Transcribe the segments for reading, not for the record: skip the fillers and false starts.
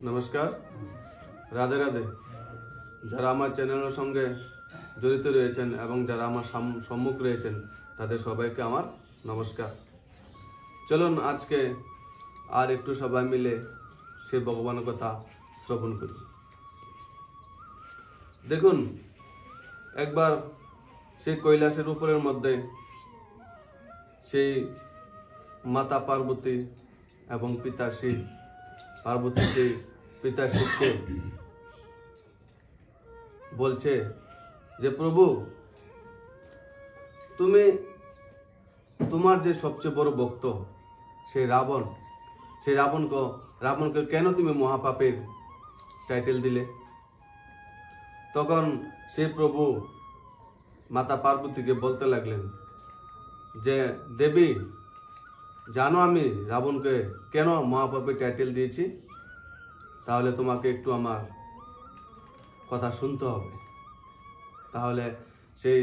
নমস্কার, রাধে রাধে। যারা আমার চ্যানেলের সঙ্গে জড়িত রয়েছেন এবং যারা আমার সম্মুখ রয়েছেন তাদের সবাইকে আমার নমস্কার। চলুন আজকে আর একটু সবাই মিলে সে ভগবানের কথা শ্রবণ করি। দেখুন, একবার সেই কৈলাসের উপরের মধ্যে সেই মাতা পার্বতী এবং পিতা শিব, পার্বতীকে পিতা শিবকে বলছে যে প্রভু, তুমি তোমার যে সবচেয়ে বড় ভক্ত সেই রাবণকে কেন তুমি মহাপাপের টাইটেল দিলে? তখন সে প্রভু মাতা পার্বতীকে বলতে লাগলেন যে দেবী, জানো আমি রাবণকে কেন মহাপাপের টাইটেল দিয়েছি? তাহলে তোমাকে একটু আমার কথা শুনতে হবে। তাহলে সেই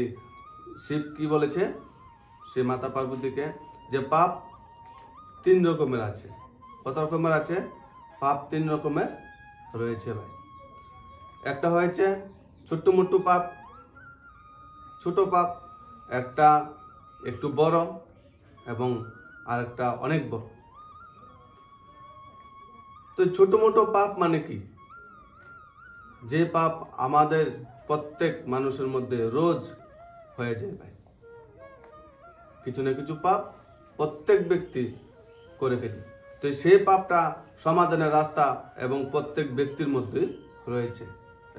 শিব কি বলেছে সে মাতা পার্বতীকে, যে পাপ 3 রকমের আছে। কত রকমের আছে? পাপ 3 রকমের রয়েছে ভাই। একটা হয়েছে ছোট্ট মোট্টু পাপ, ছোট পাপ, একটা একটু বড় এবং আর একটা অনেক বড়। তো ছোট মোটো পাপ মানে কি? যে পাপ আমাদের প্রত্যেক মানুষের মধ্যে রোজ হয়ে যায় ভাই। কিছু না কিছু পাপ প্রত্যেক ব্যক্তি করে ফেলে। তো সেই পাপটা সমাধানের রাস্তা এবং প্রত্যেক ব্যক্তির মধ্যে রয়েছে,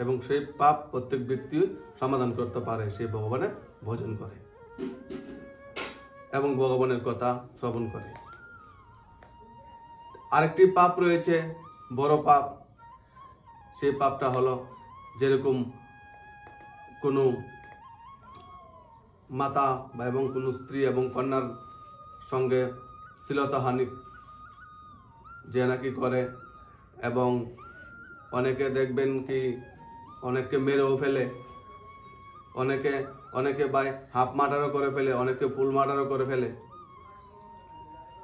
এবং সেই পাপ প্রত্যেক ব্যক্তি সমাধান করতে পারে সেই ভগবানের ভজন করে এবং ভগবানের কথা শ্রবণ করে। আরেকটি পাপ রয়েছে বড় পাপ। সেই পাপটা হলো যেরকম কোনো মাতা এবং কোনো স্ত্রী এবং কন্যার সঙ্গে শ্লীলতাহানি যে নাকি করে, এবং অনেকে দেখবেন কি অনেককে মেরেও ফেলে, অনেকে বাই হাফ মার্ডারও করে ফেলে, অনেকে ফুল মার্ডারও করে ফেলে।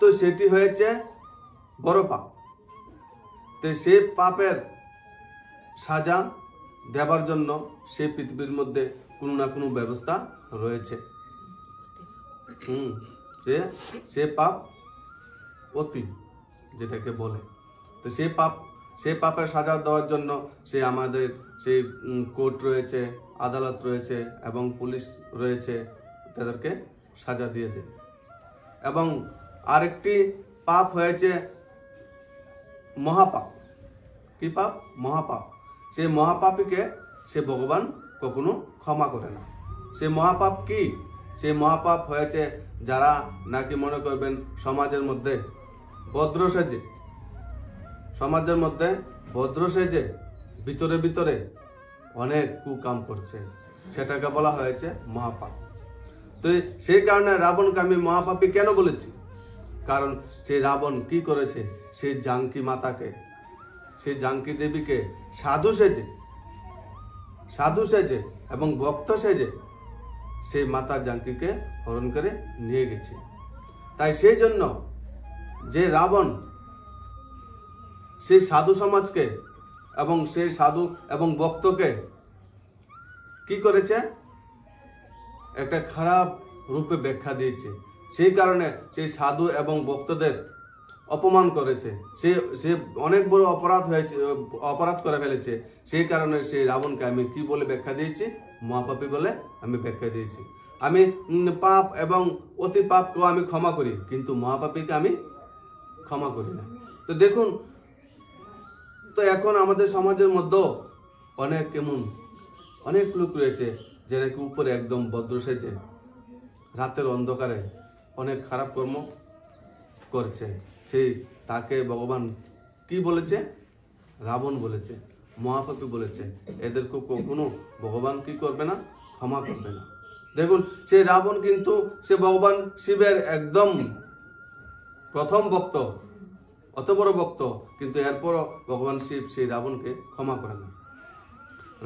তো সেটি হয়েছে বড় পাপ। তো সেই পাপের সাজা দেবার জন্য সেই পৃথিবীর মধ্যে কোনো না কোনো ব্যবস্থা রয়েছে। সে পাপ অতি যেটাকে বলে। তো সেই পাপের সাজা দেওয়ার জন্য সে আমাদের সেই কোর্ট রয়েছে, আদালত রয়েছে এবং পুলিশ রয়েছে, তাদেরকে সাজা দিয়ে দেয়। এবং আরেকটি পাপ হয়েছে মহাপাপ। কি পাপ? মহাপাপ। সেই মহাপাপীকে সে ভগবান কখনো ক্ষমা করে না। সেই মহাপাপ কি? সেই মহাপাপ হয়েছে যারা নাকি মনে করবেন সমাজের মধ্যে ভদ্র সেজে ভিতরে ভিতরে অনেক কুকাম করছে, সেটাকে বলা হয়েছে মহাপাপ। তো সেই কারণে রাবণকে আমি মহাপাপী কেন বলেছি? কারণ সেই রাবণ কি করেছে, সেই জাঙ্কি মাতাকে, সেই জাঙ্কি দেবীকে সাধু সেজে এবং ভক্ত সেজে সেই মাতা জাঙ্কিকে হরণ করে নিয়ে গেছে। তাই সেই জন্য যে রাবণ সেই সাধু সমাজকে এবং সেই সাধু এবং ভক্তকে কি করেছে, একটা খারাপ রূপে ব্যাখ্যা দিয়েছে। সেই কারণে সেই সাধু এবং ভক্তদের অপমান করেছে। সে অনেক বড় অপরাধ করে ফেলেছে। সেই কারণে সেই রাবণকে আমি কি বলে ব্যাখ্যা দিয়েছি? মহাপাপী বলে আমি ব্যাখ্যা দিয়েছি। আমি পাপ এবং অতি পাপকেও আমি ক্ষমা করি, কিন্তু মহাপাপীকে আমি ক্ষমা করি না। তো দেখুন, তো এখন আমাদের সমাজের মধ্যে অনেক লোক রয়েছে যে নাকি উপরে একদম ভদ্র সেজে রাতের অন্ধকারে অনেক খারাপ কর্ম করছে। তাকে ভগবান কি বলেছে? রাবণ বলেছে, মহাপাপী বলেছে। এদেরকে কখনো ভগবান কি করবে না? ক্ষমা করবে না। দেখুন, সেই রাবণ কিন্তু সে ভগবান শিবের একদম প্রথম ভক্ত, অত বড় ভক্ত, কিন্তু এরপরও ভগবান শিব সেই রাবণকে ক্ষমা করে না।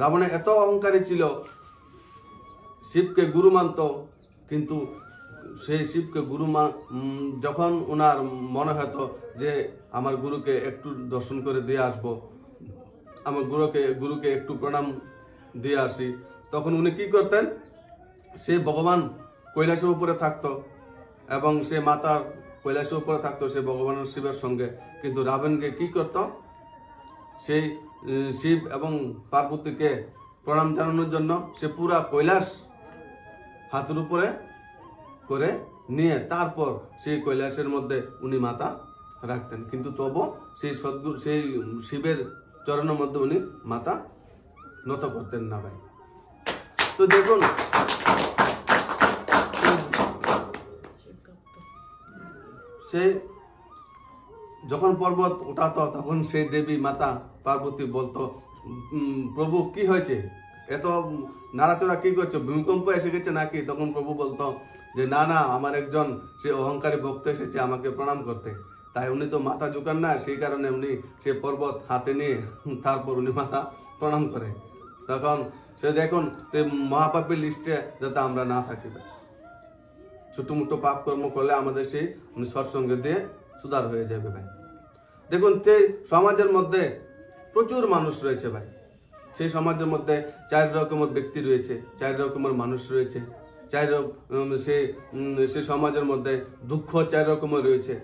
রাবণের এত অহংকারী ছিল, শিবকে গুরু মানত, কিন্তু সেই শিবকে যখন ওনার মনে হতো যে আমার গুরুকে একটু দর্শন করে দিয়ে আসবো, আমার গুরুকে একটু প্রণাম দিয়ে আসি, তখন উনি কি করতেন, সে ভগবান কৈলাসের উপরে থাকতো এবং সে মাতা কৈলাসের উপরে থাকতো, সে ভগবানের শিবের সঙ্গে। কিন্তু রাবণকে কি করত, সেই শিব এবং পার্বতীকে প্রণাম জানানোর জন্য সে পুরা কৈলাস হাতের উপরে করে নিয়ে তারপর সেই কৈলাসের মধ্যে উনি মাথা রাখতেন। কিন্তু তবু সেই সদ্গুরু সেই শিবের চরণের মধ্যে উনি মাথা নত করতেন না ভাই। তো দেখুন, সে যখন পর্বত উঠাতো তখন সেই দেবী মাতা পার্বতী বলতো, প্রভু কি হয়েছে, এত নাড়াচড়া কি করছো, ভূমিকম্প এসে গেছে নাকি? তখন প্রভু বলতো যে না না, আমার একজন সে অহংকারী ভক্ত এসেছে আমাকে প্রণাম করতে। তাই উনি তো মাথা ঝুঁকান না, সেই কারণে উনি সে পর্বত হাতে নিয়ে তারপর উনি মাথা প্রণাম করে। তখন সে দেখুন মহাপাপীর লিস্টে যাতে আমরা না থাকি, ছোট মোটো পাপ কর্ম করলে আমাদের সেই সৎসঙ্গ দিয়ে সুধার হয়ে যাবে ভাই। দেখুন, সেই সমাজের মধ্যে প্রচুর মানুষ রয়েছে ভাই, সেই সমাজের মধ্যে 4 রকমের ব্যক্তি রয়েছে, 4 রকমের মানুষ রয়েছে, সেই সমাজের মধ্যে দুঃখ 4 রকমের রয়েছে।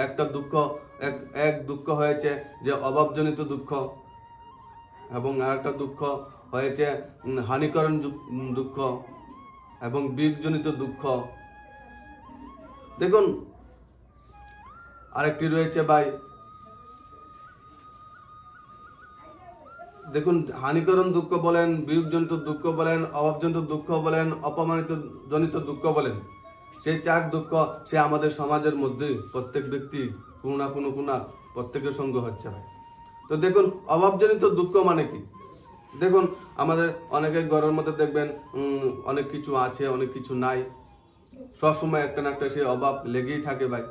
একটা দুঃখ এক দুঃখ হয়েছে যে অভাবজনিত দুঃখ, এবং আরেকটা দুঃখ হয়েছে হানিকরণ দুঃখ এবং বিয়োগজনিত দুঃখ। দেখুন, আরেকটি রয়েছে ভাই, দেখুন হানিকরণ দুঃখ বলেন, বিয়োগজনিত দুঃখ বলেন, অভাবজনিত দুঃখ বলেন, অপমানিত জনিত দুঃখ বলেন, সেই 4 দুঃখ সে আমাদের সমাজের মধ্যে প্রত্যেক ব্যক্তি কোনো না কোনো প্রত্যেকের সঙ্গে হচ্ছে ভাই। তো দেখুন, অভাবজনিত দুঃখ মানে কি? দেখুন, আমাদের অনেকের ঘরের মধ্যে দেখবেন অনেক কিছু আছে, অনেক কিছু নাই, সবসময় একটা না একটা সে অভাব লেগেই থাকে ভাই।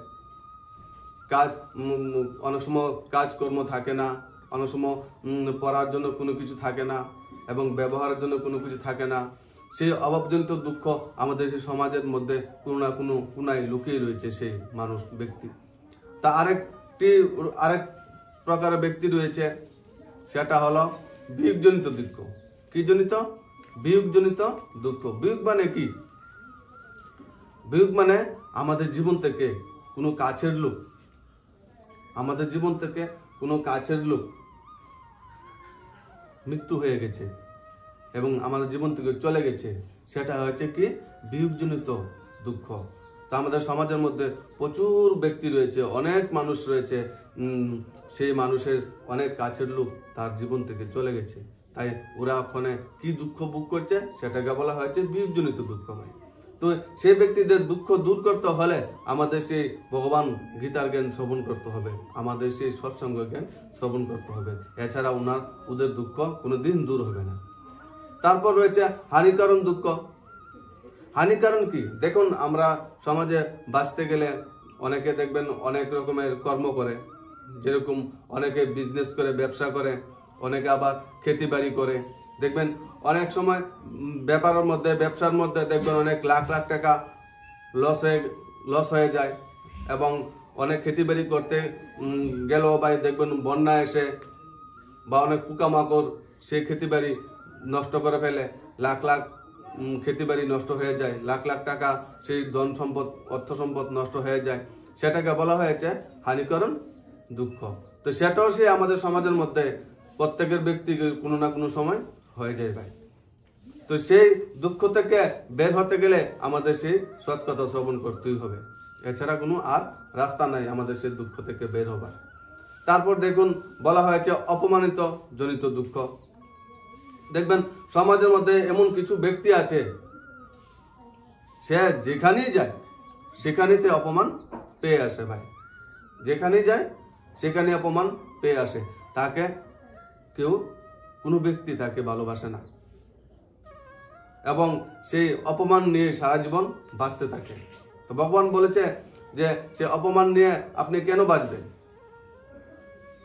অনেক সময় কাজকর্ম থাকে না, অনেক সময় পড়ার জন্য কোনো কিছু থাকে না, এবং ব্যবহারের জন্য কোনো কিছু থাকে না। সেই অভাবজনিত দুঃখ আমাদের সেই সমাজের মধ্যে কোনো না কোনো কোনায় লুকিয়ে রয়েছে সেই মানুষ ব্যক্তি। তা আরেক প্রকারের ব্যক্তি রয়েছে, সেটা হলো বিয়োগজনিত দুঃখ। কি জনিত? বিয়োগজনিত দুঃখ। বিয়োগ মানে কি? বিয়োগ মানে আমাদের জীবন থেকে কোনো কাছের লোক, আমাদের জীবন থেকে কোনো কাছের লোক মৃত্যু হয়ে গেছে এবং আমাদের জীবন থেকে চলে গেছে, সেটা হচ্ছে কি? বিয়োগজনিত দুঃখ। তো আমাদের সমাজের মধ্যে প্রচুর ব্যক্তি রয়েছে, অনেক মানুষ রয়েছে, সেই মানুষের অনেক কাছের লোক তার জীবন থেকে চলে গেছে, তাই ওরা ওখানে কি দুঃখ ভোগ করছে সেটাকে বলা হয়েছে বিয়োগজনিত দুঃখ ভাই। তো সেই ব্যক্তিদের দুঃখ দূর করতে হলে আমাদের সেই ভগবান গীতার জ্ঞান শ্রবণ করতে হবে, আমাদের সেই সৎসঙ্গ জ্ঞান শ্রবণ করতে হবে, এছাড়া ওদের দুঃখ কোনোদিন দূর হবে না। তারপর রয়েছে হানিকরণ দুঃখ। হানিকরণ কি? দেখুন, আমরা সমাজে বাঁচতে গেলে অনেকে দেখবেন অনেক রকমের কর্ম করে, যেরকম অনেকে বিজনেস করে, ব্যবসা করে, অনেকে আবার খেতি বাড়ি করে। দেখবেন অনেক সময় ব্যবসার মধ্যে দেখবেন অনেক লাখ লাখ টাকা লস হয়ে যায়, এবং অনেক খেতি বাড়ি করতে গেলেও ভাই দেখবেন বন্যা এসে বা অনেক পোকামাকড় সেই খেতি বাড়ি নষ্ট করে ফেলে, লাখ লাখ খেতি বাড়ি নষ্ট হয়ে যায়, লাখ লাখ টাকা সেই ধন সম্পদ অর্থ সম্পদ নষ্ট হয়ে যায়, সেটাকে বলা হয়েছে হানিকরণ দুঃখ। তো সেটাও সে আমাদের সমাজের মধ্যে প্রত্যেকের ব্যক্তি কোনো না কোনো সময় হয়ে যায় ভাই। তো সেই দুঃখ থেকে বের হতে গেলে আমাদের সেই সৎ কথা শ্রবণ করতেই হবে, এছাড়া কোনো আর রাস্তা নাই আমাদের সেই দুঃখ থেকে বের হবার। তারপর দেখুন, বলা হয়েছে অপমানিত জনিত দুঃখ। দেখবেন সমাজের মধ্যে এমন কিছু ব্যক্তি আছে, সে যেখানেই যায় সেখানেতে অপমান পেয়ে আসে ভাই, যেখানেই যায় সেখানে অপমান পেয়ে আসে, তাকে কোনো ব্যক্তি তাকে ভালোবাসে না, এবং সেই অপমান নিয়ে সারা জীবন বাঁচতে থাকে। তো ভগবান বলেছে যে সে অপমান নিয়ে আপনি কেন বাঁচবেন?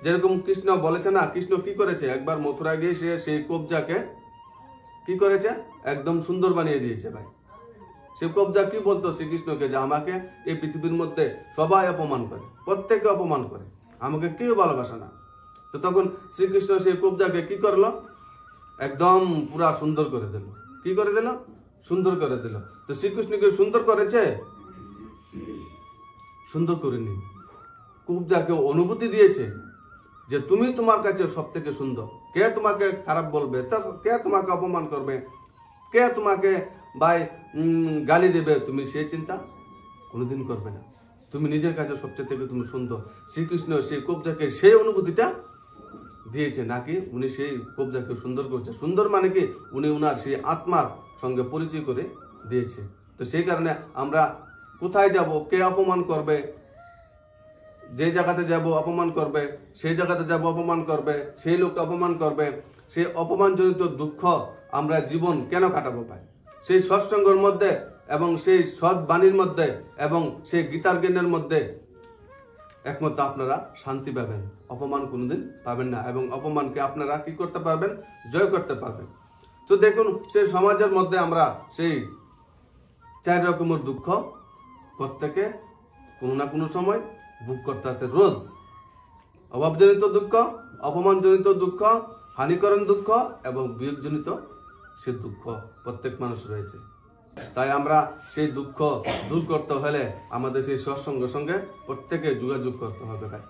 যেরকম কৃষ্ণ বলেছে না, কৃষ্ণ কি করেছে, একবার মথুরা গিয়ে সে সেই কবজাকে কি করেছে, একদম সুন্দর বানিয়ে দিয়েছে ভাই। সে কবজা কি বলতো শ্রীকৃষ্ণকে, যে আমাকে এই পৃথিবীর মধ্যে সবাই অপমান করে, প্রত্যেকে অপমান করে, আমাকে কেউ ভালোবাসে না, তো তখন শ্রীকৃষ্ণ সেই কবজাকে কি করলো, একদম পুরা সুন্দর করে দিল। কি করে দিল? সুন্দর করে দিল। তো শ্রীকৃষ্ণকে সুন্দর করেছে? সুন্দর করেনি। কবজাকে অনুভূতি দিয়েছে যে তুমি তোমার কাছে সব থেকে সুন্দর। কে তোমাকে খারাপ বলবে, কে তোমাকে অপমান করবে, কে তোমাকে ভাই গালি দেবে, তুমি সেই চিন্তা কোনোদিন করবে না। তুমি নিজের কাছে সবচেয়ে থেকে তুমি সুন্দর। শ্রীকৃষ্ণ সেই কবজাকে সেই অনুভূতিটা দিয়েছে, নাকি উনি সেই কবজাকে সুন্দর করছে। সুন্দর মানে কি, উনি উনার সেই আত্মার সঙ্গে পরিচয় করে দিয়েছে। তো সেই কারণে আমরা কোথায় যাব, কে অপমান করবে, যে জায়গাতে যাব অপমান করবে, সেই জায়গাতে যাব অপমান করবে, সেই লোকটা অপমান করবে, সেই অপমানজনিত দুঃখ আমরা জীবন কেন কাটাবো ভাই? সেই সৎসঙ্গের মধ্যে এবং সেই সৎ বাণীর মধ্যে এবং সেই গীতার জ্ঞানের মধ্যে একমাত্র আপনারা শান্তি পাবেন, অপমান কোনোদিন পাবেন না। এবং অপমানকে আপনারা কি করতে পারবেন? জয় করতে পারবেন। তো দেখুন, সেই সমাজের মধ্যে আমরা সেই 4 রকমের দুঃখ প্রত্যেকে কোনো না কোনো সময় ভোগ করতে আছে। রোজ অভাবজনিত দুঃখ, অপমানজনিত দুঃখ, হানিকরণ দুঃখ এবং বিয়োগজনিত সে দুঃখ প্রত্যেক মানুষ রয়েছে। তাই আমরা সেই দুঃখ দূর করতে হলে আমাদের সেই সৎসঙ্গের সঙ্গে প্রত্যেকে যোগাযোগ করতে হবে ভাই।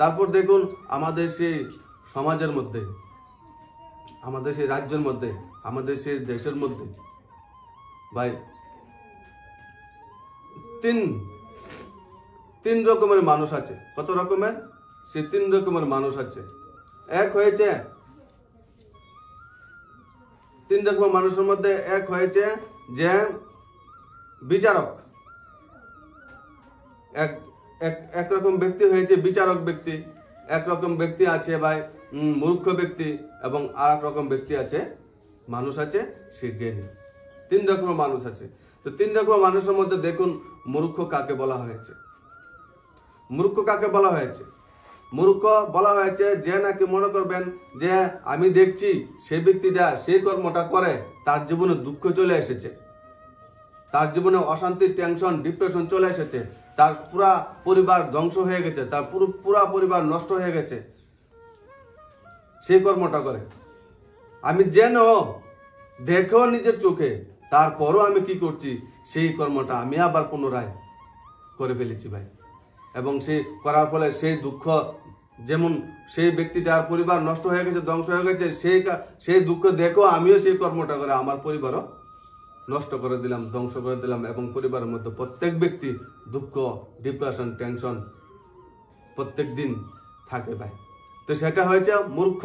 তারপর দেখুন, আমাদের সেই সমাজের মধ্যে, আমাদের সেই রাজ্যের মধ্যে, আমাদের সেই দেশের মধ্যে ভাই তিন রকমের মানুষ আছে। কত রকমের? সেই 3 রকমের মানুষ আছে। এক হয়েছে 3 রকমের মানুষের মধ্যে এক হয়েছে যে বিচারক। এক রকম ব্যক্তি হয়েছে বিচারক ব্যক্তি, এক রকম ব্যক্তি আছে ভাই মূর্খ ব্যক্তি, এবং আর এক রকম ব্যক্তি আছে, মানুষ আছে সে জ্ঞানী। 3 রকমের মানুষ আছে। তো 3 রকমের মানুষের মধ্যে দেখুন, মূর্খ কাকে বলা হয়েছে? মূর্খ কাকে বলা হয়েছে? মূর্খ বলা হয়েছে যে নাকি মনে করবেন যে আমি দেখছি সেই ব্যক্তিটা সেই কর্মটা করে, তার জীবনে দুঃখ চলে এসেছে, তার জীবনে অশান্তি, টেনশন, ডিপ্রেশন চলে এসেছে, তার পুরা পরিবার ধ্বংস হয়ে গেছে, তার পুরা পরিবার নষ্ট হয়ে গেছে, সেই কর্মটা করে। আমি যেন দেখো নিজের চোখে, তারপরও আমি কি করছি, সেই কর্মটা আমি আবার পুনরায় করে ফেলেছি ভাই। এবং সেই করার ফলে সেই দুঃখ, যেমন সেই ব্যক্তিটার পরিবার নষ্ট হয়ে গেছে, ধ্বংস হয়ে গেছে, সেই দুঃখ দেখো আমিও সেই কর্মটা করে আমার পরিবারও নষ্ট করে দিলাম, ধ্বংস করে দিলাম। এবং পরিবারের মধ্যে প্রত্যেক ব্যক্তি দুঃখ, ডিপ্রেশন, টেনশন প্রত্যেক দিন থাকে ভাই। তো সেটা হয়েছে মূর্খ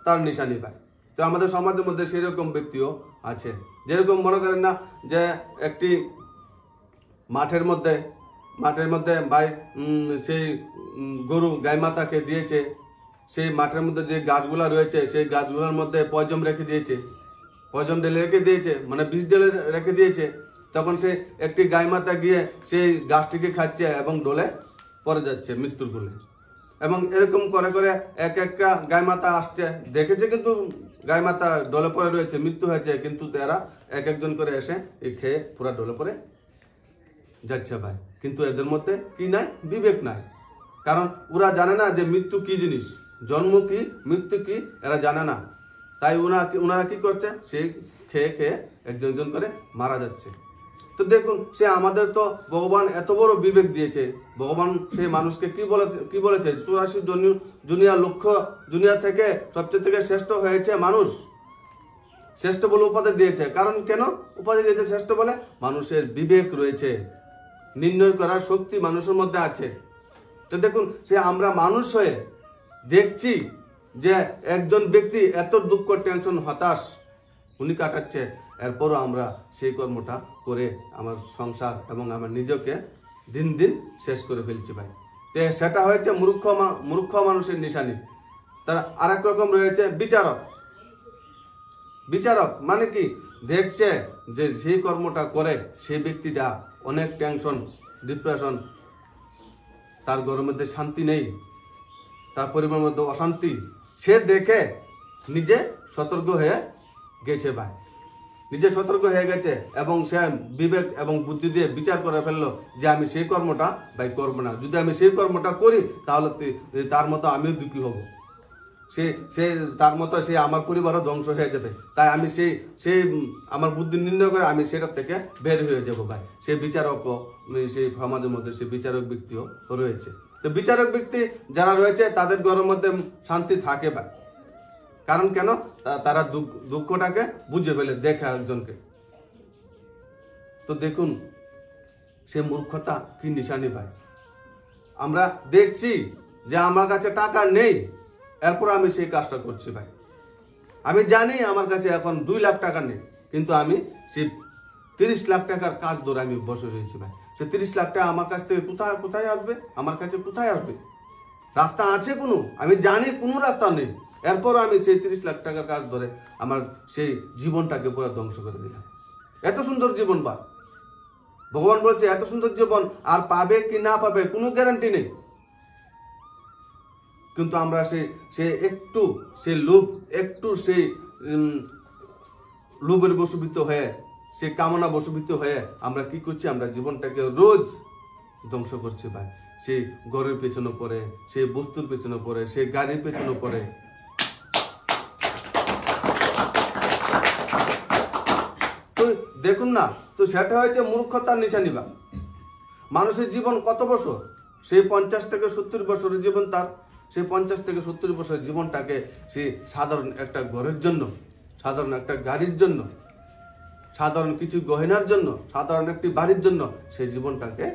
তার নিশানি ভাই। তো আমাদের সমাজের মধ্যে সেরকম ব্যক্তিও আছে। যেরকম মনে করেন না যে একটি মাঠের মধ্যে ভাই সেই গরু গাই মাতাকে দিয়েছে, সেই মাঠের মধ্যে যে গাছগুলা রয়েছে সেই গাছগুলোর মধ্যে পয়জম রেখে দিয়েছে, পয়জম ঢেলে রেখে দিয়েছে, মানে বিষ ঢেলে রেখে দিয়েছে। তখন সে একটি গাই মাতা গিয়ে সেই গাছটিকে খাচ্ছে এবং ডলে পড়ে যাচ্ছে মৃত্যুর কোলে। এবং এরকম করে করে একটা গাই মাতা আসছে, দেখেছে কিন্তু গাই মাতা ডলে পড়ে রয়েছে, মৃত্যু হয়েছে, কিন্তু তারা একজন করে এসে এই খেয়ে পুরা ডলে পড়ে যাচ্ছে ভাই। কিন্তু এদের মধ্যে কি নাই? বিবেক নাই। কারণ ওরা জানে না যে মৃত্যু কি জিনিস, জন্ম কি, মৃত্যু কি, এরা জানে না। তাই ওনারা কি করছে, সেই খেয়ে একজন করে মারা যাচ্ছে। তো দেখুন, সে আমাদের তো ভগবান এত বড় বিবেক দিয়েছে। ভগবান সেই মানুষকে কি বলেছে, 84 দুনিয়া থেকে সবচেয়ে থেকে শ্রেষ্ঠ হয়েছে মানুষ, শ্রেষ্ঠ বলে উপাধি দিয়েছে। কারণ কেন উপাধি দিয়েছে শ্রেষ্ঠ বলে? মানুষের বিবেক রয়েছে, নির্ণয় করার শক্তি মানুষের মধ্যে আছে। তো দেখুন, সে আমরা মানুষ হয়ে দেখছি যে একজন ব্যক্তি এত দুঃখ, টেনশন, হতাশ উনি কাটাচ্ছে, এরপরও আমরা সেই কর্মটা করে আমার সংসার এবং আমার নিজেকে দিন দিন শেষ করে ফেলছি ভাই। তো সেটা হয়েছে মূর্খ মানুষের নিশানি। তার আর এক রকম রয়েছে বিচারক। বিচারক মানে কি, দেখছে যে সেই কর্মটা করে সেই ব্যক্তিটা অনেক টেনশন, ডিপ্রেশন, তার ঘরের মধ্যে শান্তি নেই, তার পরিবারের মধ্যে অশান্তি, সে দেখে নিজে সতর্ক হয়ে গেছে ভাই, নিজে সতর্ক হয়ে গেছে এবং সে বিবেক এবং বুদ্ধি দিয়ে বিচার করে ফেললো যে আমি সেই কর্মটা ভাই করবো না। যদি আমি সেই কর্মটা করি তাহলে তার মতো আমিও দুঃখী হব। সে সে তার মতো সে আমার পরিবারও ধ্বংস হয়ে যাবে, তাই আমি সেই আমার বুদ্ধি নির্ণয় করে আমি সেটার থেকে বের হয়ে যাব ভাই। সে বিচারকও সেই সমাজের মধ্যে সে বিচারক ব্যক্তিও রয়েছে। তো বিচারক ব্যক্তি যারা রয়েছে তাদের ঘরের মধ্যে শান্তি থাকে ভাই। কারণ কেন? তারা দুঃখটাকে বুঝে ফেলে, দেখে একজনকে। তো দেখুন সে মূর্খতা কি নিশানি ভাই। আমরা দেখছি যে আমার কাছে টাকা নেই, এরপর আমি সেই কাজটা করছি ভাই। আমি জানি আমার কাছে এখন 2 লাখ টাকা নেই, কিন্তু আমি সেই 30 লাখ টাকার কাজ ধরে আমি বসে রয়েছি ভাই। সে 30 লাখ টাকা আমার কাছ থেকে কোথায় আসবে? আমার কাছে কোথায় আসবে? রাস্তা আছে কোনো? আমি জানি কোনো রাস্তা নেই, এরপরও আমি সেই 30 লাখ টাকার কাজ ধরে আমার সেই জীবনটাকে পুরো ধ্বংস করে দিলাম। এত সুন্দর জীবন বা ভগবান বলছে এত সুন্দর জীবন আর পাবে কি না পাবে কোনো গ্যারান্টি নেই। কিন্তু আমরা সেই লোভের বশীভূত হয়ে, সেই কামনা বশীভূত হয়ে আমরা কি করছি? আমরা জীবনটাকে রোজ ধ্বংস করছি ভাই। সেই ঘরের পেছনে পড়ে, সেই বস্তুর পেছনে পড়ে, সেই গাড়ির পেছনে পড়ে। তো দেখুন না, তো সেটা হয়েছে মূর্খতার নিশানি ভাই। মানুষের জীবন কত বছর? সেই 50 থেকে 70 বছরের জীবন তার। সেই 50 থেকে 70 বছরের জীবনটাকে সেই সাধারণ একটা ঘরের জন্য, সাধারণ একটা গাড়ির জন্য, সাধারণ কিছু গহনার জন্য, সাধারণ একটি বাড়ির জন্য সেই জীবনটাকে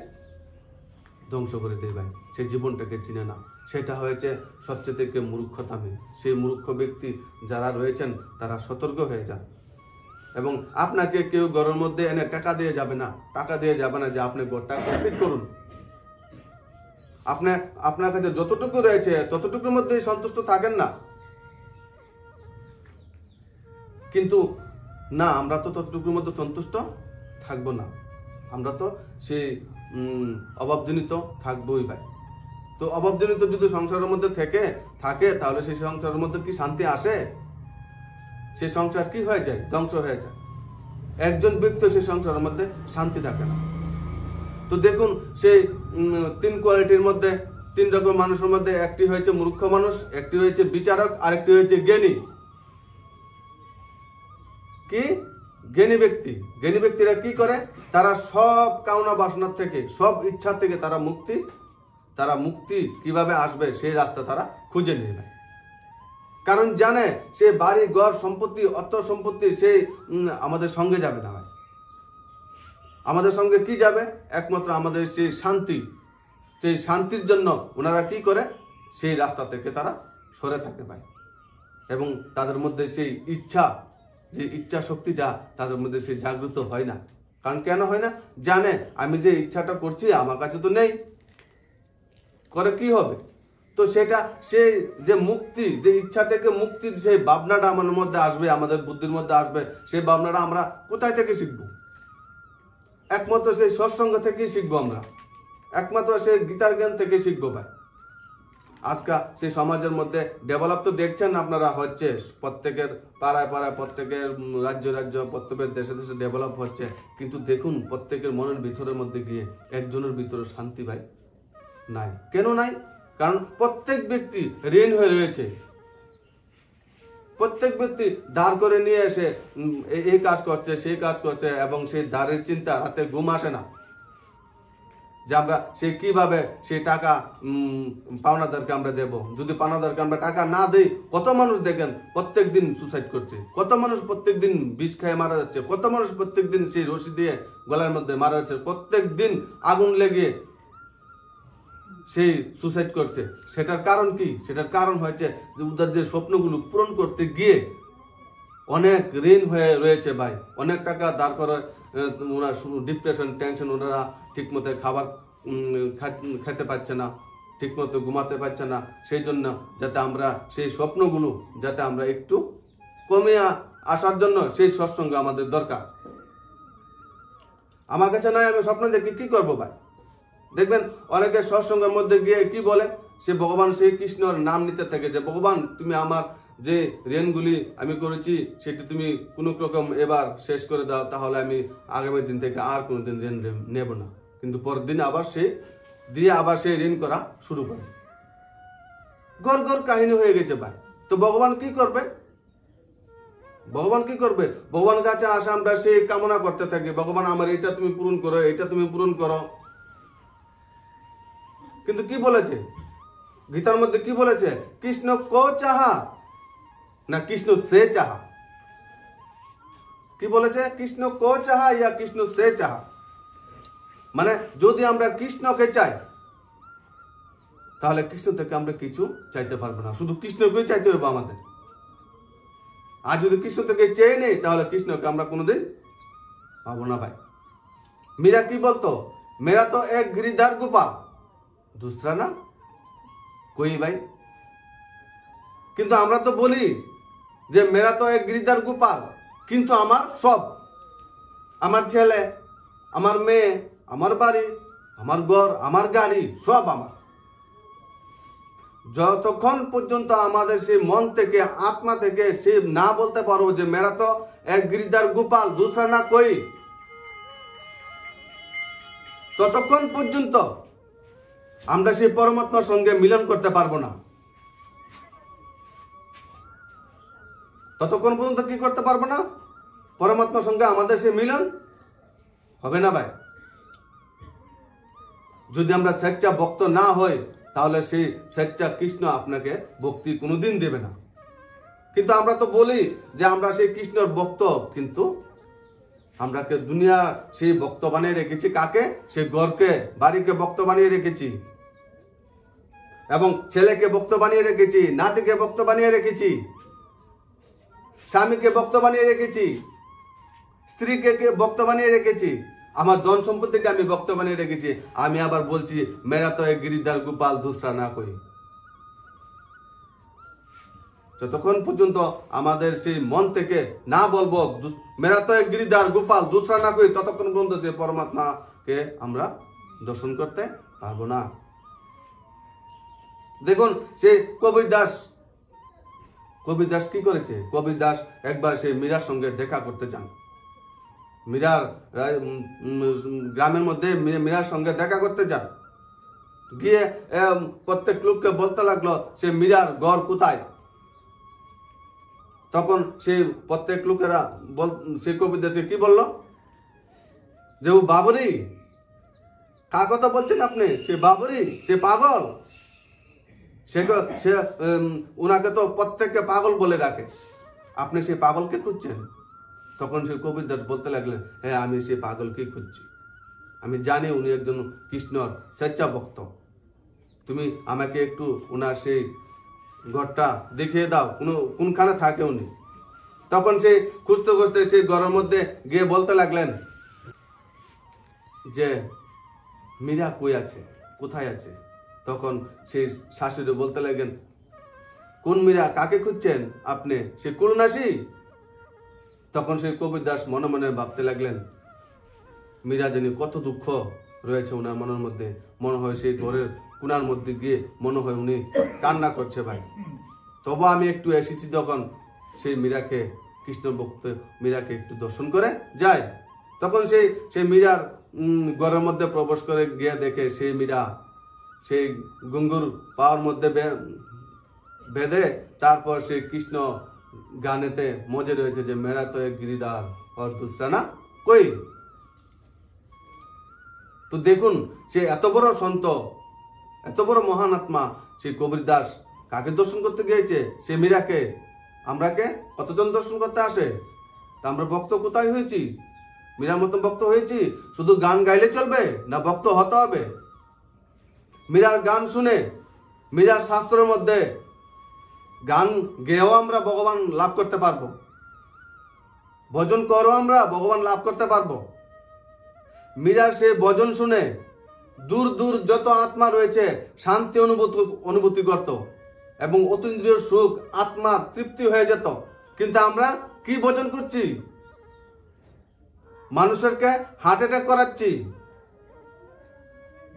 ধ্বংস করে দেয় ভাই। সেই জীবনটাকে চিনে না। সেটা হয়েছে সবচেয়ে থেকে মূর্খতামি। সেই মূর্খ ব্যক্তি যারা রয়েছেন তারা সতর্ক হয়ে যান। এবং আপনাকে কেউ ঘরের মধ্যে এনে টাকা দিয়ে যাবে না যে আপনি ঘরটা কমপ্লিট করুন। আপনার কাছে যতটুকু রয়েছে ততটুকুর মধ্যেই সন্তুষ্ট থাকেন না। কিন্তু না, আমরা তো ততটুকুর মধ্যে সন্তুষ্ট থাকবো না। আমরা তো সেই অভাবজনিত থাকবোই ভাই। তো অভাবজনিত যদি সংসারের মধ্যে থাকে তাহলে সেই সংসারের মধ্যে কি শান্তি আসে? সেই সংসার কি হয়ে যায়? ধ্বংস হয়ে যায়। একজন ব্যক্তি সেই সংসারের মধ্যে শান্তি থাকে না। তো দেখুন সেই 3 কোয়ালিটির মধ্যে, 3 রকম মানুষের মধ্যে একটি হয়েছে মূর্খ মানুষ, একটি হয়েছে বিচারক, আর একটি হয়েছে জ্ঞানী। কি? জ্ঞানী ব্যক্তি। জ্ঞানী ব্যক্তিরা কি করে? তারা সব কামনা বাসনার থেকে, সব ইচ্ছা থেকে তারা মুক্তি কিভাবে আসবে সেই রাস্তা তারা খুঁজে নিয়ে নেয়। কারণ জানে সে বাড়ি ঘর সম্পত্তি, অর্থ সম্পত্তি সেই আমাদের সঙ্গে যাবে না ভাই। আমাদের সঙ্গে কি যাবে? একমাত্র আমাদের সেই শান্তি। সেই শান্তির জন্য ওনারা কি করে? সেই রাস্তা থেকে তারা সরে থাকে ভাই। এবং তাদের মধ্যে সেই ইচ্ছা শক্তিটা তাদের মধ্যে সেই জাগ্রত হয় না। কারণ কেন হয় না? জানে আমি যে ইচ্ছাটা করছি আমার কাছে তো নেই, করে কি হবে? তো সেটা সেই যে মুক্তি, যে ইচ্ছা থেকে মুক্তির সেই ভাবনাটা আমাদের মধ্যে আসবে, আমাদের বুদ্ধির মধ্যে আসবে, সেই ভাবনাটা আমরা কোথায় থেকে শিখবো? একমাত্র সেই সৎসঙ্গ থেকেই শিখবো আমরা। একমাত্র সেই গীতার জ্ঞান থেকে শিখবো ভাই। আজকে সেই সমাজের মধ্যে ডেভেলপ তো দেখছেন আপনারা হচ্ছে, প্রত্যেকের পাড়ায় প্রত্যেকের রাজ্য প্রত্যেকের দেশে ডেভেলপ হচ্ছে। কিন্তু দেখুন প্রত্যেকের মনের ভিতরের মধ্যে গিয়ে একজনের ভিতরে শান্তি ভাই নাই। কেন নাই? কারণ প্রত্যেক ব্যক্তি ঋণ হয়ে রয়েছে। প্রত্যেক ব্যক্তি দাঁড় করে নিয়ে এসে এই কাজ করছে, সেই কাজ করছে, এবং সেই দাঁড়ের চিন্তা, রাতে ঘুম আসে না যে আমরা সে কিভাবে সেই টাকা পাওনাদারকে আমরা দেব। যদি পাওনাদারকে আমরা টাকা না দেই, কত মানুষ দেখেন প্রত্যেক দিন সুসাইড করছে, কত মানুষ প্রত্যেক দিন বিষ খেয়ে মারা যাচ্ছে, কত মানুষ প্রত্যেক দিন সেই রশি দিয়ে গলার মধ্যে মারা যাচ্ছে, প্রত্যেক দিন আগুন লেগে সেই সুসাইড করছে। সেটার কারণ কি? সেটার কারণ হচ্ছে যে ওদের যে স্বপ্নগুলো পূরণ করতে গিয়ে অনেক ঋণ হয়ে রয়েছে ভাই। অনেক টাকা দাঁড় করে ওনার ডিপ্রেশন, টেনশন, ওনারা ঠিকমতো খাবার খেতে পারছে না, ঠিকমতো ঘুমাতে পারছে না। সেই জন্য যাতে আমরা সেই স্বপ্নগুলো যাতে আমরা একটু কমে আসার জন্য সেই সৎসঙ্গ আমাদের দরকার। আমার কাছে নাই, আমি স্বপ্ন দেখি কি করবো ভাই? দেখবেন অনেকে সৎসঙ্গের মধ্যে গিয়ে কি বলে? সে ভগবান শ্রী কৃষ্ণর নাম নিতে থাকে যে ভগবান তুমি আমার যে ঋণগুলি আমি করেছি সেটি তুমি কোনো রকম এবার শেষ করে দাও, তাহলে আমি আগামী দিন থেকে আর কোনোদিন ঋণ নেব না। কিন্তু পরের দিন আবার সে দিয়ে আবার সেই ঋণ করা শুরু করে। গড় কাহিনী হয়ে গেছে ভাই। তো ভগবান কি করবে? ভগবান কি করবে? ভগবান কাছে আসে আমরা সেই কামনা করতে থাকি, ভগবান আমার এটা তুমি পূরণ করো, এটা তুমি পূরণ করো। কিন্তু কি বলেছে গীতার মধ্যে? কি বলেছে? কৃষ্ণ কো চাহা না কৃষ্ণ সে চাহা? কি বলেছে? কৃষ্ণ কো চাহা ইয়া কৃষ্ণ সে চাহা। মানে যদি আমরা কৃষ্ণকে চাই তাহলে কৃষ্ণ থেকে আমরা কিছু চাইতে পারবো না, শুধু কৃষ্ণকে চাইতে হবে আমাদের। আর যদি কৃষ্ণ থেকে চেয়ে নেই তাহলে কৃষ্ণকে আমরা কোনোদিন পাবো না ভাই। মীরা কি বলতো? মেরা তো এক गिरधर गोपाल दूसरा ना कोई भाई। কিন্তু আমরা তো বলি যে মেরা তো এক गिरधर गोपाल, কিন্তু আমার সব, আমার ছেলে, আমার মেয়ে, আমার বাড়ি, আমার ঘর, আমার গাড়ি সব আমার। যতক্ষণ পর্যন্ত আমাদের সেই মন থেকে আত্মা থেকে সে না বলতে পারো যে মেরা তো এক गिरधर गोपाल दूसरा ना कोई, ততক্ষণ পর্যন্ত আমরা সেই পরমাত্মার সঙ্গে মিলন করতে পারবো না। ততক্ষণ পর্যন্ত কি করতে পারবো না? পরমাত্মার সঙ্গে আমাদের সেই মিলন হবে না ভাই। যদি আমরা স্বেচ্ছা ভক্ত না হই তাহলে সেই স্বেচ্ছা কৃষ্ণ আপনাকে ভক্তি কোনোদিন দেবে না। কিন্তু আমরা তো বলি যে আমরা সেই কৃষ্ণর ভক্ত, কিন্তু আমরা কে দুনিয়া সেই ভক্ত বানিয়ে রেখেছি। কাকে? সেই ঘরকে, বাড়িকে ভক্ত বানিয়ে রেখেছি, এবং ছেলেকে ভক্ত বানিয়ে রেখেছি, নাতিকে ভক্ত বানিয়ে রেখেছি, স্বামীকে ভক্ত বানিয়ে রেখেছি, স্ত্রীকে ভক্ত বানিয়ে রেখেছি, আমার ধন সম্পত্তিকে আমি ভক্ত বানিয়ে রেখেছি। আমি আবার বলছি মেরা তো এক गिरधर गोपाल दूसरा ना कोई। যতক্ষণ পর্যন্ত আমাদের সেই মন থেকে না বলবো মেরা তো এক गिरधर गोपाल दूसरा ना कोई, ততক্ষণ পর্যন্ত সেই পরমাত্মাকে আমরা দর্শন করতে পারবো না। দেখুন সেই কবির দাস কি করেছে? কবির দাস একবার সেই মীরার সঙ্গে দেখা করতে যান। মীরার গ্রামের মধ্যে মীরার সঙ্গে দেখা করতে যান। গিয়ে প্রত্যেক লোককে বলতে লাগলো সে মীরার ঘর কোথায়। তখন সেই প্রত্যেক লোকেরা সেই কবির দাসে কি বললো যে ও বাবরি। কার কথা বলছেন আপনি? সে বাবরি, সে পাগল। সে ওনাকে তো প্রত্যেককে পাগল বলে রাখে, আপনি সেই পাগলকে খুঁজছেন। তখন সেই কবির দাস বলতে লাগলেন, হ্যাঁ আমি সেই পাগলকেই খুঁজছি, আমি জানি উনি একজন কৃষ্ণর স্বেচ্ছা ভক্ত, তুমি আমাকে একটু ওনার সেই ঘরটা দেখিয়ে দাও, কোনখানে থাকে উনি। তখন সেই খুঁজতে খুঁজতে সেই ঘরের মধ্যে গিয়ে বলতে লাগলেন যে মীরা কই আছে, কোথায় আছে। তখন সেই শাশুড়ি বলতে লাগলেন, কোন মীরা? কাকে খুঁজছেন আপনি? সে কুলনাসী। তখন সেই কবির দাস মনে মনে ভাবতে লাগলেন, মীরা জানি কত দুঃখ রয়েছে ওনার মনের মধ্যে। মনে হয় সেই ঘরের কোনার মধ্যে গিয়ে মনে হয় উনি কান্না করছে ভাই। তবু আমি একটু এসেছি তখন সেই মীরাকে, কৃষ্ণ ভক্ত মীরাকে একটু দর্শন করে যাই। তখন সেই মীরার ঘরের মধ্যে প্রবেশ করে গিয়ে দেখে সেই মীরা সেই ঘুঙ্গুর পাওয়ার মধ্যে বেঁধে তারপর সেই কৃষ্ণ গানেতে মজে রয়েছে যে মেরা তো এক गिरधर और दूसरा ना कोई। তো দেখুন সে এত বড় সন্ত, এত বড় মহান আত্মা সেই কবির দাস কাকে দর্শন করতে গিয়েছে? সে মীরাকে। আমরাকে কতজন দর্শন করতে আসে? তা আমরা ভক্ত কোথায় হয়েছি? মীরার মতন ভক্ত হয়েছি? শুধু গান গাইলে চলবে না, ভক্ত হতে হবে। মীরার গান শুনে, মীরার শাস্ত্রের মধ্যে গান গেয়েও আমরা ভগবান লাভ করতে পারবো, ভজন করেও আমরা ভগবান লাভ করতে পারবো। মীরার সে ভজন শুনে দূর দূর যত আত্মা রয়েছে শান্তি অনুভূতি করত এবং অতীন্দ্রিয় সুখ, আত্মা তৃপ্তি হয়ে যেত। কিন্তু আমরা কি ভজন করছি? মানুষেরকে হার্ট অ্যাটাক করাচ্ছি,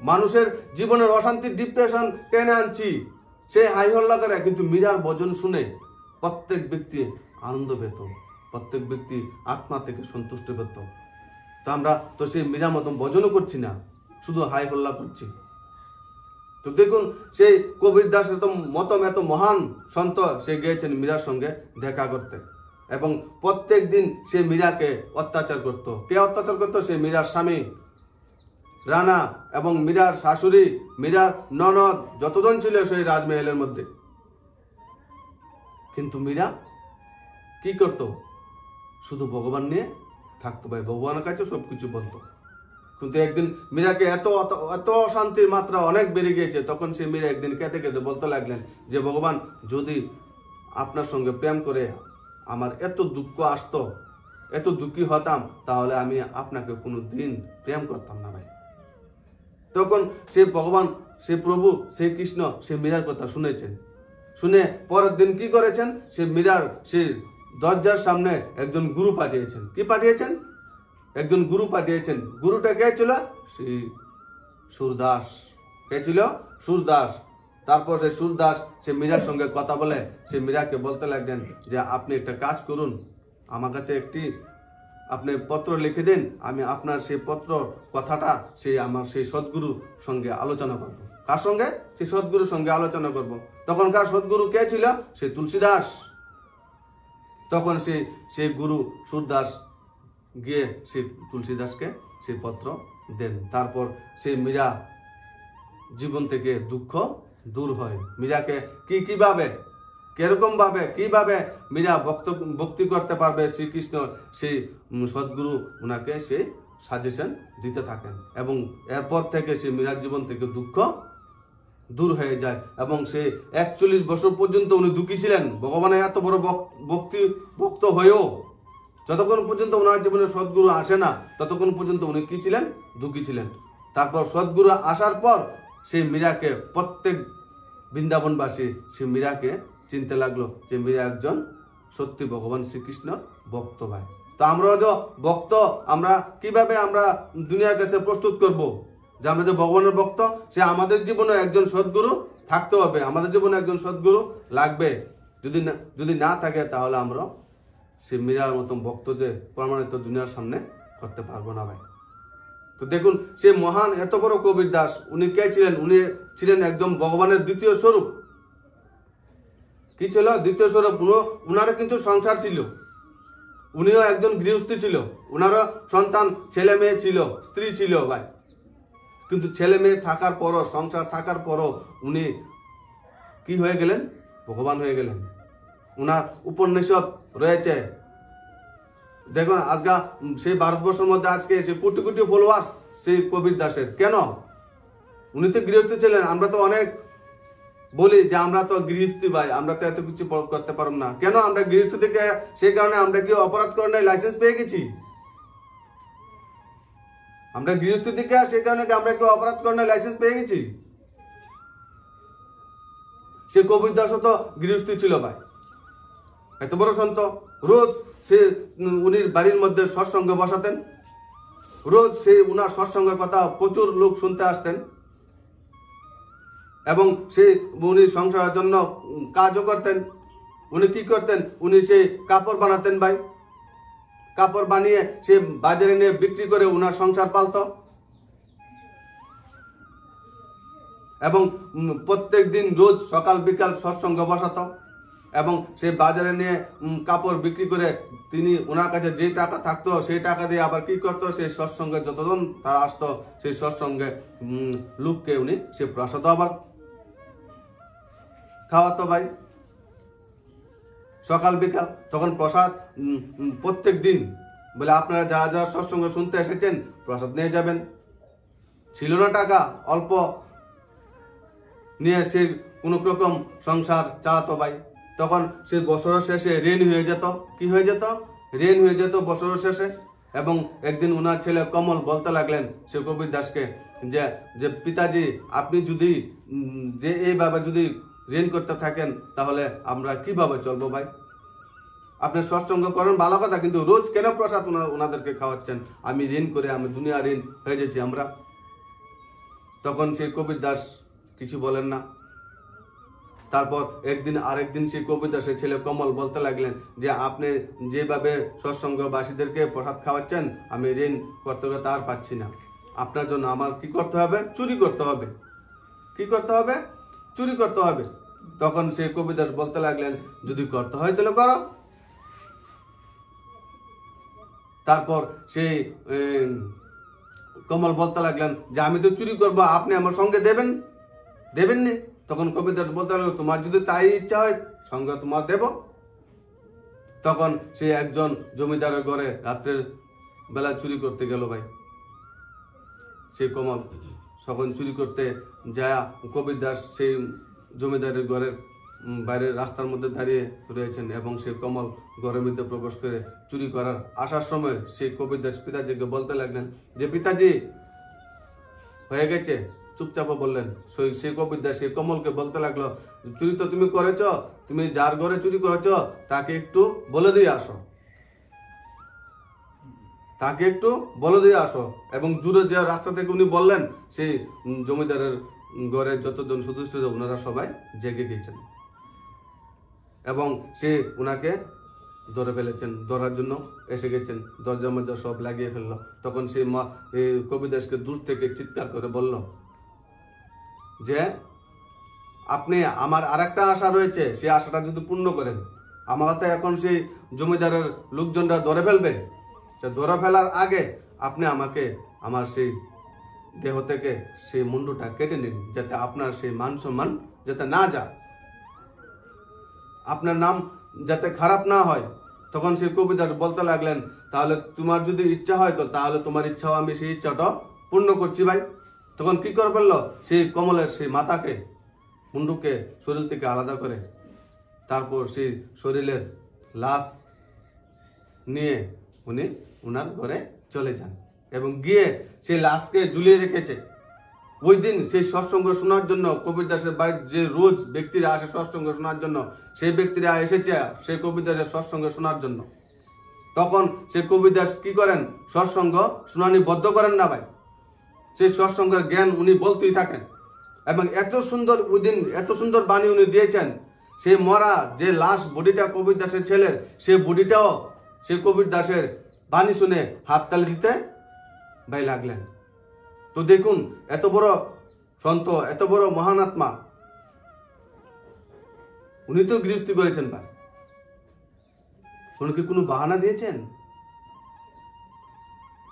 মানুষের জীবনের অশান্তি, ডিপ্রেশন টেনে আনছি, সে হাই হল্লা করে। কিন্তু মীরার ভজন শুনে প্রত্যেক ব্যক্তি আনন্দ পেত, প্রত্যেক ব্যক্তি আত্মা থেকে সন্তুষ্ট পেত। তো আমরা তো সেই মীরা মতন ভজনও করছি না, শুধু হাই হল্লা করছি। তো দেখুন সেই কবির দাস এত মহান সন্ত, সে গিয়েছেন মীরার সঙ্গে দেখা করতে, এবং প্রত্যেক দিন সে মীরাকে অত্যাচার করত। কে অত্যাচার করত? সে মীরার স্বামী রানা এবং মীরার শাশুড়ি, মীরার ননদ, যতজন ছিল সেই রাজমহলের মধ্যে। কিন্তু মীরা কি করত? শুধু ভগবান নিয়ে থাকতো ভাই, ভগবানের কাছে সবকিছু বলতো। কিন্তু একদিন মীরাকে এত অশান্তির মাত্রা অনেক বেড়ে গিয়েছে, তখন সে মীরা একদিন কেঁদে কেঁদে বলতে লাগলেন যে ভগবান, যদি আপনার সঙ্গে প্রেম করে আমার এত দুঃখ আসতো, এত দুঃখী হতাম, তাহলে আমি আপনাকে কোনো দিন প্রেম করতাম না ভাই। তখন সে ভগবান, সে প্রভু, সে কৃষ্ণ, সে মীরার কথা শুনেছেন। শুনে পরের দিন কি করেছেন? সে মীরার সে দরজার সামনে একজন গুরু পাঠিয়েছেন। কি পাঠিয়েছেন? একজন গুরু পাঠিয়েছেন। গুরুটা কে ছিল? সেই সুরদাস। কে ছিল? সুরদাস। তারপর সে সুরদাস সে মীরার সঙ্গে কথা বলে সে মীরাকে বলতে লাগলেন যে আপনি একটা কাজ করুন, আমার কাছে একটি আপনি পত্র লিখে দিন, আমি আপনার সেই পত্র কথাটা আমার সেই সদ্গুরু সঙ্গে আলোচনা করব। কার সঙ্গে? সেই সদ্গুরুর সঙ্গে আলোচনা করব। তখনকার সদ্গুরু কে ছিল? সে তুলসীদাস। তখন সেই গুরু সুরদাস গিয়ে সে তুলসীদাসকে সেই পত্র দেন। তারপর সেই মীরা জীবন থেকে দুঃখ দূর হয়। মীরাকে কিভাবে, কিরকম ভাবে, কিভাবে মীরা ভক্তি করতে পারবে শ্রীকৃষ্ণ, সেই সদ্গুরু ওনাকে সে সাজেশন দিতে থাকেন, এবং এরপর থেকে সে মীরার জীবন থেকে দুঃখ দূর হয়ে যায়। এবং সে 41 বছর পর্যন্ত উনি দুঃখী ছিলেন। ভগবানের এত বড় ভক্ত হয়েও যতক্ষণ পর্যন্ত ওনার জীবনে সদ্গুরু আসে না, ততক্ষণ পর্যন্ত উনি কি ছিলেন? দুঃখী ছিলেন। তারপর সদ্গুরু আসার পর সেই মীরাকে প্রত্যেক বৃন্দাবনবাসী সে মীরাকে চিনতে লাগলো যে মীরা একজন সত্যি ভগবান শ্রীকৃষ্ণ ভক্ত ভাই। তো আমরা যে ভক্ত, আমরা কিভাবে আমরা দুনিয়ার কাছে প্রস্তুত করব যে আমরা যে ভগবানের ভক্ত? সে আমাদের জীবনে একজন সদ্গুরু থাকতে হবে, আমাদের জীবনে একজন সদ্গুরু লাগবে। যদি না থাকে তাহলে আমরা সে মীরার মতন ভক্ত যে প্রমাণিত দুনিয়ার সামনে করতে পারবো না ভাই। তো দেখুন সে মহান এত বড় কবির দাস, উনি কে ছিলেন? উনি ছিলেন একদম ভগবানের দ্বিতীয় স্বরূপ। কি ছিল? দ্বিতীয় স্বরূপ। উনারও কিন্তু সংসার ছিল, উনিও একজন গৃহস্থী ছিল, উনারও সন্তান, ছেলে মেয়ে ছিল, স্ত্রী ছিল ভাই। কিন্তু ছেলে মেয়ে থাকার পরও, সংসার থাকার পরও উনি কি হয়ে গেলেন? ভগবান হয়ে গেলেন। উনার উপনিষদ রয়েছে। দেখুন আজকে সেই ভারতবর্ষের মধ্যে আজকে সে কোটি কোটি ফলোয়ার্স সেই কবির দাসের। কেন? উনি তো গৃহস্থ ছিলেন। আমরা তো অনেক বলি যে আমরা তো গৃহস্থী ভাই, আমরা তো এত কিছু করতে পারব না। কেন? আমরা গৃহস্থ থেকে সেই কারণে আমরা কি অপরাধ করার লাইসেন্স পেয়ে গেছি? আমরা গৃহস্থ থেকে সেই কারণে আমরা কি অপরাধ করার লাইসেন্স পেয়ে গেছি? সে কবির দাসও তো গৃহস্থী ছিল ভাই, এত বড় সন্ত। রোজ সে উনি বাড়ির মধ্যে সৎসঙ্গ বসাতেন, রোজ সে উনার সৎসঙ্গের কথা প্রচুর লোক শুনতে আসতেন, এবং উনি সংসারের জন্য কাজও করতেন। উনি কি করতেন? উনি সেই কাপড় বানাতেন ভাই, কাপড় বানিয়ে সে বাজারে নিয়ে বিক্রি করে উনার সংসার পালত, এবং প্রত্যেক দিন রোজ সকাল বিকাল সৎসঙ্গ বসাত, এবং সেই বাজারে নিয়ে কাপড় বিক্রি করে তিনি ওনার কাছে যে টাকা থাকতো সেই টাকা দিয়ে আবার কি করতো? সেই সৎসঙ্গে যতজন তারা আসতো সেই সৎসঙ্গে লোককে উনি সে প্রসাদ আবার খাওয়াতো ভাই, সকাল বিকাল। তখন প্রসাদ প্রত্যেক দিন বলে আপনারা যারা যারা সৎসঙ্গ শুনতে এসেছেন প্রসাদ নিয়ে যাবেন। ছিল না টাকা, অল্প নিয়ে সে কোনো রকম সংসার চালাতো ভাই। তখন সে বছরের শেষে ঋণ হয়ে যেত। কি হয়ে যেত? ঋণ হয়ে যেত বছরের শেষে। এবং একদিন ওনার ছেলে কমল বলতে লাগলেন সে কবির দাসকে যে পিতাজি, আপনি যদি যে এইভাবে যদি ঋণ করতে থাকেন তাহলে আমরা কিভাবে চলবো ভাই? আপনি সৎসঙ্গ করেন ভালো কথা, কিন্তু রোজ কেন প্রসাদ ওনাদেরকে খাওয়াচ্ছেন? আমি ঋণ করে আমি দুনিয়া ঋণ হয়ে যাচ্ছি আমরা। তখন সেই কবির দাস কিছু বলেন না। তারপর আরেকদিন সেই কবির দাসের ছেলে কমল বলতে লাগলেন যে আপনি যেভাবে সৎসঙ্গবাসীদেরকে প্রসাদ খাওয়াচ্ছেন আমি ঋণ করতে তার পারছি না, আপনার জন্য আমার কি করতে হবে? চুরি করতে হবে। কি করতে হবে? চুরি করতে হবে। তখন সেই কবিদাস বলতে লাগলেন, যদি করতে হয় তাহলে করো। তারপর সেই কমল বলতে লাগলেন যে আমি তো চুরি করবো, আপনি আমার সঙ্গে দেবেননি। তখন কবিদাস বলতে লাগলো, তোমার যদি তাই ইচ্ছা হয় সঙ্গে তোমার দেব। তখন সে একজন জমিদারের ঘরে রাত্রের বেলা চুরি করতে গেল ভাই। সেই কমল তখন চুরি করতে যায়, কবিদাস সেই জমিদারের ঘরের বাইরে রাস্তার মধ্যে দাঁড়িয়ে রয়েছেন এবং সেই কমল ঘরের মধ্যে প্রবেশ করে চুরি করার আসার সময় সেই কবিদাস পিতাজিকে বলতে লাগলেন যে পিতাজি হয়ে গেছে, চুপচাপ বললেন। সেই কবিদাস সেই কমলকে বলতে লাগলো, চুরি তো তুমি করেছ, তুমি যার ঘরে চুরি করেছ তাকে একটু বলে দিয়ে আসো, এবং জুড়ে যে রাস্তা থেকে উনি বললেন, সেই জমিদারের ঘরে যতজন সদস্য ওনারা সবাই জেগে গেছেন এবং সে উনাকে ধরে ফেলেছেন, ধরার জন্য এসে গেছেন, দরজা মরজা সব লাগিয়ে ফেললো। তখন সেই কবিদাসকে দূর থেকে চিৎকার করে বলল যে আপনি, আমার আরেকটা আশা রয়েছে, সেই আশাটা যদি পূর্ণ করেন, আমাকে এখন সেই জমিদারের লোকজনরা ধরে ফেলবে, ধরে ফেলার আগে আপনি আমাকে আমার সেই দেহ থেকে সেই মুন্ডুটা কেটে নিন, যাতে আপনার সেই মান সম্মান যাতে না যায়, আপনার নাম যাতে খারাপ না হয়। তখন সেই কবিদাস বলতে লাগলেন, তাহলে তোমার যদি ইচ্ছা হয় তো তাহলে তোমার ইচ্ছাও আমি সেই ইচ্ছাটা পূর্ণ করছি ভাই। তখন কি করে ফেললো, সেই কমলের সেই মাথাকে, মুন্ডুকে শরীর থেকে আলাদা করে তারপর সেই শরীরের লাশ নিয়ে উনি উনার ঘরে চলে যান এবং গিয়ে সেই লাশকে ঝুলিয়ে রেখেছে। ওই দিন সেই সৎসঙ্গ শোনার জন্য কবিদাসের বাড়ির যে রোজ ব্যক্তিরা আসে সৎসঙ্গ শোনার জন্য, সেই ব্যক্তিরা এসেছে সেই কবিদাসের সৎসঙ্গ শোনার জন্য। তখন সেই কবিদাস কি করেন, সৎসঙ্গ শুনানি বদ্ধ করেন না ভাই, সেই সৎসঙ্গের জ্ঞান উনি বলতেই থাকেন এবং এত সুন্দর ওই দিন এত সুন্দর বাণী উনি দিয়েছেন। সেই মরা যে লাশ বডিটা কবিদাসের ছেলের, সেই বডিটাও সেই কবিদাসের বাণী শুনে হাততালি দিতে ভাই লাগলেন। তো দেখুন, এত বড় সন্ত, এত বড় মহান আত্মা, উনি তো গৃহস্থী করেছেন ভাই, উনি কি কোনো বাহানা দিয়েছেন?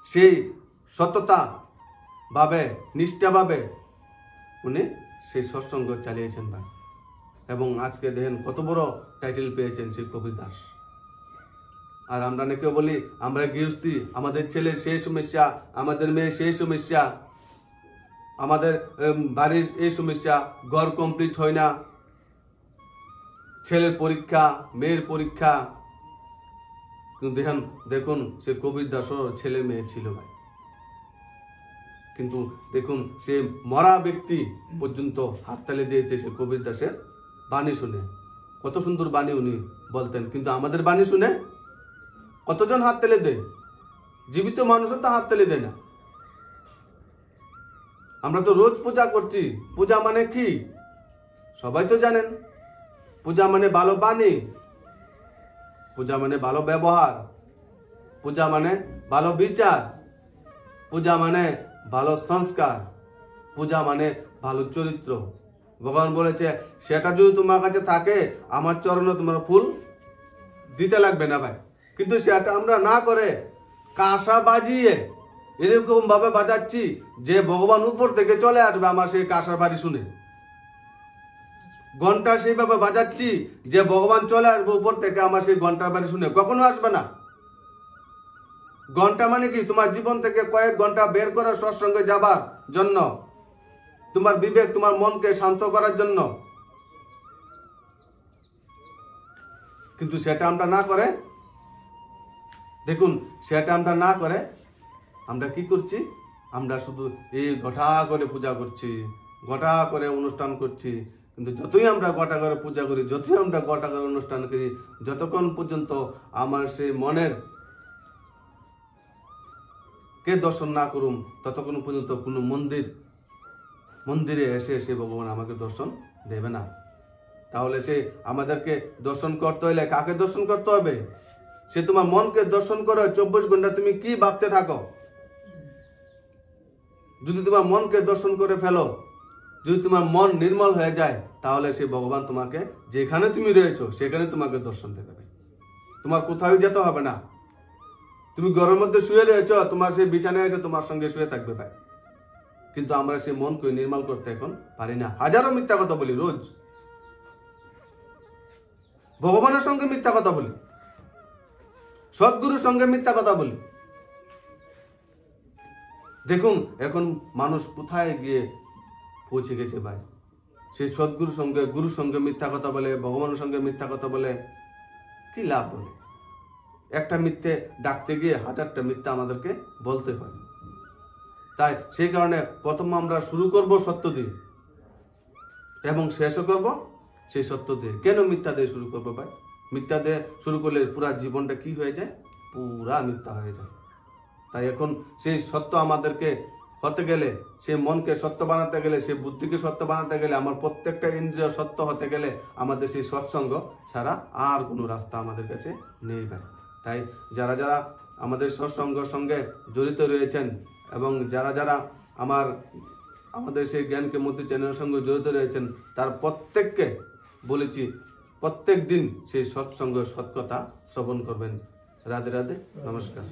সেই সততা ভাবে, নিষ্ঠা ভাবে উনি সেই সৎসঙ্গ চালিয়েছেন ভাই, এবং আজকে দেখেন কত বড় টাইটেল পেয়েছেন সেই কবিদাস। আর আমরা নাকি বলি আমরা গৃহস্থী, আমাদের ছেলে সেই সমস্যা, আমাদের মেয়ে সেই সমস্যা, আমাদের বাড়ির এই সমস্যা, ঘর কমপ্লিট হয় না, ছেলের পরীক্ষা, মেয়ের পরীক্ষা। কিন্তু দেখুন সে কবিদাসের ছেলে মেয়ে ছিল ভাই, কিন্তু দেখুন সে মরা ব্যক্তি পর্যন্ত হাততালি দিয়েছে সে কবিদাসের বাণী শুনে। কত সুন্দর বাণী উনি বলতেন, কিন্তু আমাদের বাণী শুনে কতজন হাততালি দেয়? জীবিত মানুষও তো হাততালি দেয় না। আমরা তো রোজ পূজা করছি, পূজা মানে কি সবাই তো জানেন, পূজা মানে ভালো বাণী, পূজা মানে ভালো ব্যবহার, পূজা মানে ভালো বিচার, পূজা মানে ভালো সংস্কার, পূজা মানে ভালো চরিত্র। ভগবান বলেছে সেটা যদি তোমার কাছে থাকে আমার চরণে তোমার ফুল দিতে লাগবে না ভাই। কিন্তু সেটা আমরা না করে কাঁসা বাজিয়ে এরকম ভাবে বাজাচ্ছি যে ভগবান উপর থেকে চলে আসবে আমার সেই কাঁসার বাড়ি শুনে। ঘন্টা সেইভাবে বাজাচ্ছি যে ভগবান চলে আসবে উপর থেকে আমার সেই ঘন্টার বাড়ি শুনে, কখনো আসবে না। ঘন্টা মানে কি, তোমার জীবন থেকে কয়েক ঘন্টা বের করে সৎসঙ্গে যাবার জন্য, তোমার বিবেক, তোমার মনকে শান্ত করার জন্য। কিন্তু সেটা আমরা না করে, দেখুন সেটা আমরা না করে আমরা কি করছি, আমরা শুধু এই ঘটা করে পূজা করছি, ঘটা করে অনুষ্ঠান করছি। কিন্তু যতই আমরা ঘটা করে পূজা করি, যতই আমরা ঘটা করে অনুষ্ঠান করি, যতক্ষণ পর্যন্ত আমার সেই মনের কে দর্শন না করুম, ততক্ষণ পর্যন্ত কোনো মন্দিরে এসে সে ভগবান আমাকে দর্শন দেবে না। তাহলে সে আমাদেরকে দর্শন করতে হলে কাকে দর্শন করতে হবে? সে তোমার মনকে দর্শন করে 24 ঘন্টা তুমি কি ভাবতে থাকো। যদি তোমার মনকে দর্শন করে ফেলো যদি তোমার মন নির্মল হয়ে যায়, তাহলে সেই ভগবান তোমাকে যেখানে তুমি রয়েছো সেখানে তোমাকে দর্শন দেবে। তোমার কোথাও যেতে হবে না। তুমি ঘরের মধ্যে শুয়ে রয়েছো, তোমার সেই বিছানায় এসে তোমার সঙ্গে শুয়ে থাকবে ভাই। কিন্তু আমরা সেই মনকে নির্মল করতে এখন পারি না। হাজারো মিথ্যা কথা বলি রোজ, ভগবানের সঙ্গে মিথ্যা কথা বলি, সদ্গুরুর সঙ্গে মিথ্যা কথা বলি। দেখুন এখন মানুষ কোথায় গিয়ে পৌঁছে গেছে ভাই। সেই সদ্গুরুর সঙ্গে, গুরুর সঙ্গে মিথ্যা কথা বলে, ভগবানের সঙ্গে মিথ্যা কথা বলে কি লাভ বলে? একটা মিথ্যে ডাকতে গিয়ে হাজারটা মিথ্যা আমাদেরকে বলতে হয়। তাই সেই কারণে প্রথম আমরা শুরু করব সত্য দিয়ে এবং শেষও করব সেই সত্য দিয়ে। কেন মিথ্যা দিয়ে শুরু করবো ভাই? মিথ্যা দিয়ে শুরু করলে পুরা জীবনটা কি হয়ে যায়? পুরা মিথ্যা হয়ে যায়। তাই এখন সেই সত্য আমাদেরকে হতে গেলে, সেই মনকে সত্য বানাতে গেলে, সেই বুদ্ধিকে সত্য বানাতে গেলে, আমার প্রত্যেকটা ইন্দ্রিয় সত্য হতে গেলে আমাদের সেই সৎসঙ্গ ছাড়া আর কোনো রাস্তা আমাদের কাছে নেই ভাই। তাই যারা যারা আমাদের সৎসঙ্গের সঙ্গে জড়িত রয়েছেন এবং যারা যারা আমাদের সেই জ্ঞানকে মধ্যে চ্যানেলের সঙ্গে জড়িত রয়েছেন, তার প্রত্যেককে বলেছি প্রত্যেক দিন সেই সৎসঙ্গ সৎকথা শ্রবণ করবেন। রাধে রাধে, নমস্কার।